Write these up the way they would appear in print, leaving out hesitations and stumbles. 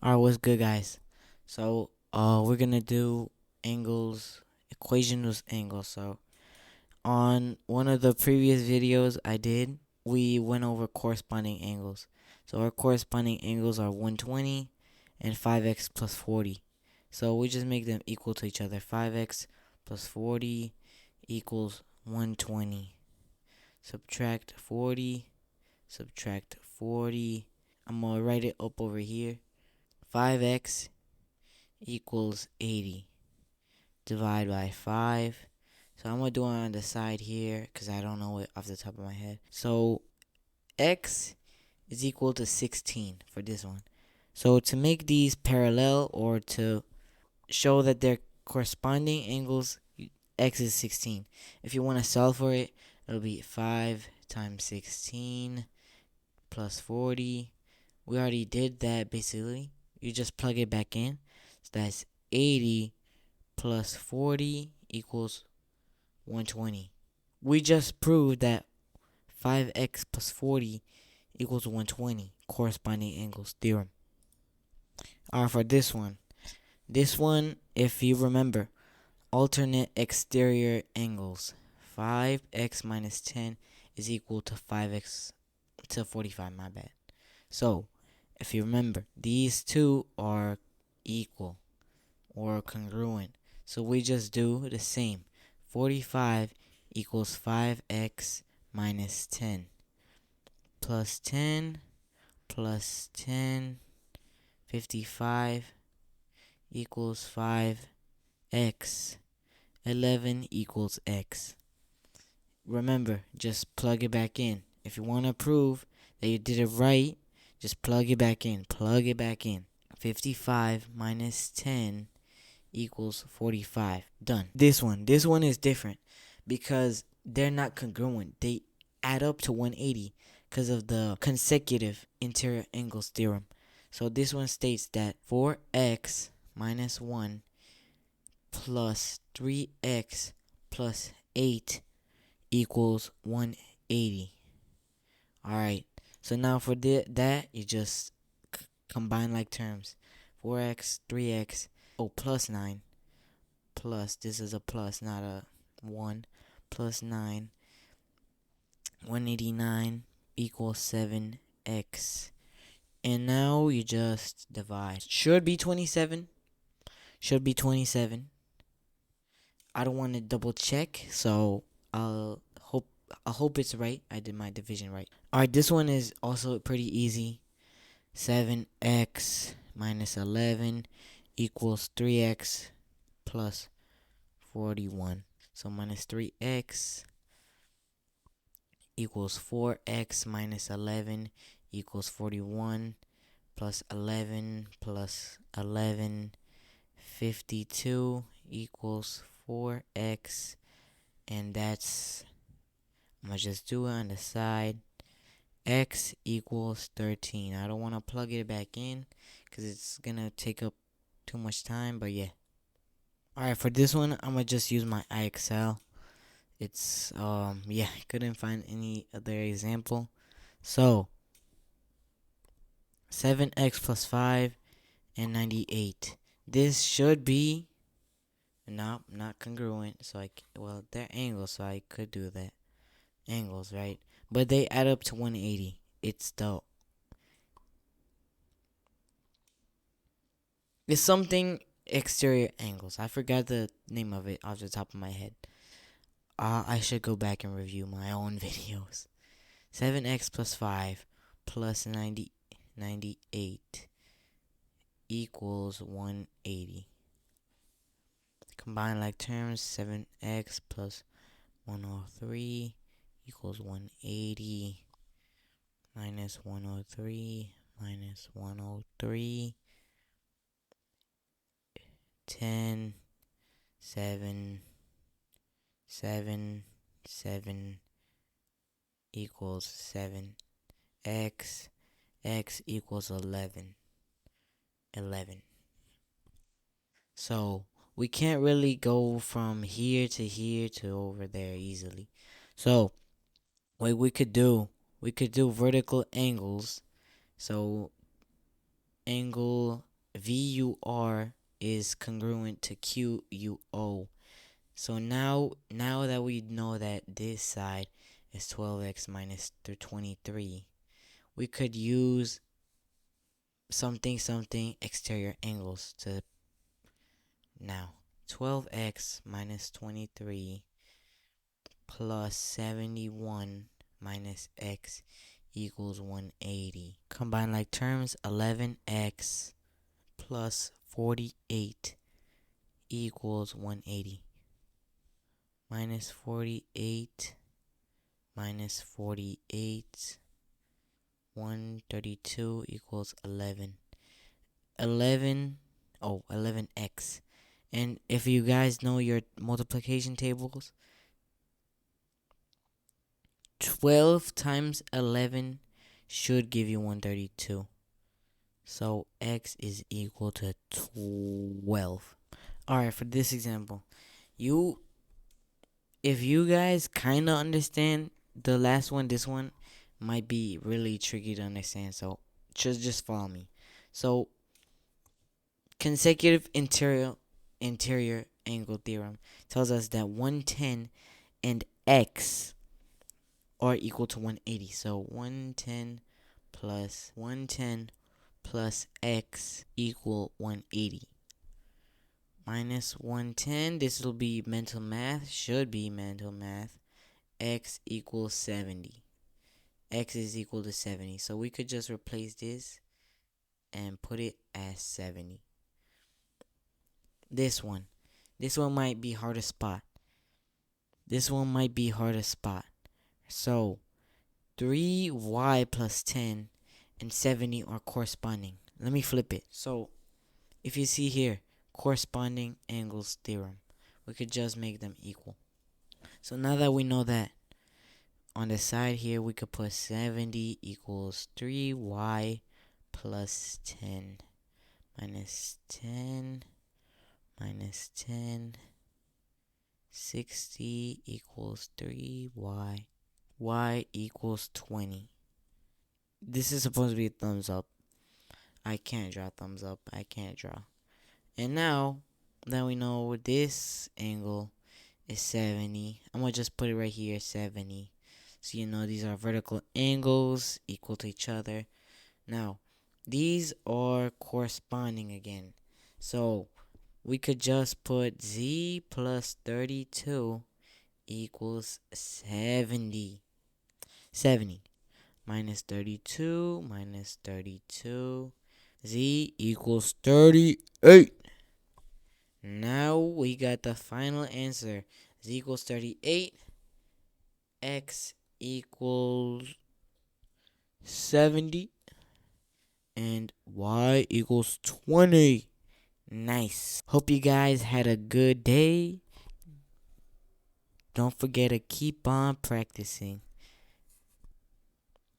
Alright, what's good, guys? So, we're gonna do angles, equation with angles. So, on one of the previous videos I did, we went over corresponding angles. So, our corresponding angles are 120 and 5x plus 40. So, we just make them equal to each other. 5x plus 40 equals 120. Subtract 40, subtract 40. I'm gonna write it up over here. 5x equals 80. Divide by 5. So I'm going to do it on the side here because I don't know it off the top of my head. So x is equal to 16 for this one. So to make these parallel or to show that they're corresponding angles, x is 16. If you want to solve for it, it'll be 5 times 16 plus 40. We already did that basically. You just plug it back in. So that's 80 plus 40 equals 120. We just proved that 5x plus 40 equals 120, corresponding angles theorem. Alright, for this one, if you remember, alternate exterior angles. 5x minus 10 is equal to 5x to 45, my bad. So, if you remember, these two are equal or congruent. So we just do the same. 45 equals 5x minus 10 plus 10 plus 10. 55 equals 5x. 11 equals x. Remember, just plug it back in. If you want to prove that you did it right, just plug it back in. Plug it back in. 55 minus 10 equals 45. Done. This one is different because they're not congruent. They add up to 180 because of the consecutive interior angles theorem. So this one states that 4x minus 1 plus 3x plus 8 equals 180. Alright, so now for that, you just combine like terms. 4x, 3x, plus 9, plus, this is a plus, not a 1, plus 9, 189 equals 7x. And now you just divide. Should be 27. Should be 27. I don't want to double check, so I hope it's right. I did my division right. Alright, this one is also pretty easy. 7x minus 11 equals 3x plus 41. So minus 3x equals 4x minus 11 equals 41 plus 11 plus 11, 52 equals 4x, and that's, I'm going to just do it on the side. X equals 13. I don't want to plug it back in because it's going to take up too much time, but yeah. Alright, for this one, I'm going to just use my IXL. It's, yeah, couldn't find any other example. So, 7x plus 5 and 98. This should be, no, not congruent. So, well, they're angles, so I could do that. Angles, right? But they add up to 180. It's something exterior angles. I forgot the name of it off the top of my head. I should go back and review my own videos. 7x plus 5 plus 98 equals 180. Combine like terms. 7x plus 103 equals 180 minus 103 minus 103. 10, 7, 7, 7 equals 7. X equals 11. 11. So we can't really go from here to over there easily. So what we could do vertical angles. So angle VUR is congruent to QUO. So now that we know that this side is 12x minus 23, we could use something exterior angles to now 12x minus 23 plus 71 minus x equals 180. Combine like terms, 11x plus 48 equals 180. Minus 48 minus 48, 132 equals 11. 11x. And if you guys know your multiplication tables, 12 times 11 should give you 132. So x is equal to 12. Alright, for this example, if you guys kind of understand the last one, this one might be really tricky to understand. So just follow me. So consecutive interior angle theorem tells us that 110 and x are equal to 180. So 110 plus x equal 180. Minus 110, this will be mental math, should be mental math. X equals 70. X is equal to 70. So we could just replace this and put it as 70. This one might be hard to spot. So 3y plus 10 and 70 are corresponding. Let me flip it. So if you see here, corresponding angles theorem, we could just make them equal. So now that we know that, on the side here we could put 70 equals 3y plus 10 minus 10 minus 10. 60 equals 3y. Y equals 20. This is supposed to be a thumbs up. I can't draw thumbs up. I can't draw. And now that we know this angle is 70, I'm going to just put it right here, 70. So you know these are vertical angles equal to each other. Now, these are corresponding again. So we could just put z plus 32 equals 70. 70 minus 32 minus 32. Z equals 38. Now we got the final answer. Z equals 38. X equals 70. And Y equals 20. Nice. Hope you guys had a good day. Don't forget to keep on practicing.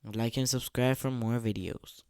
Like and subscribe for more videos.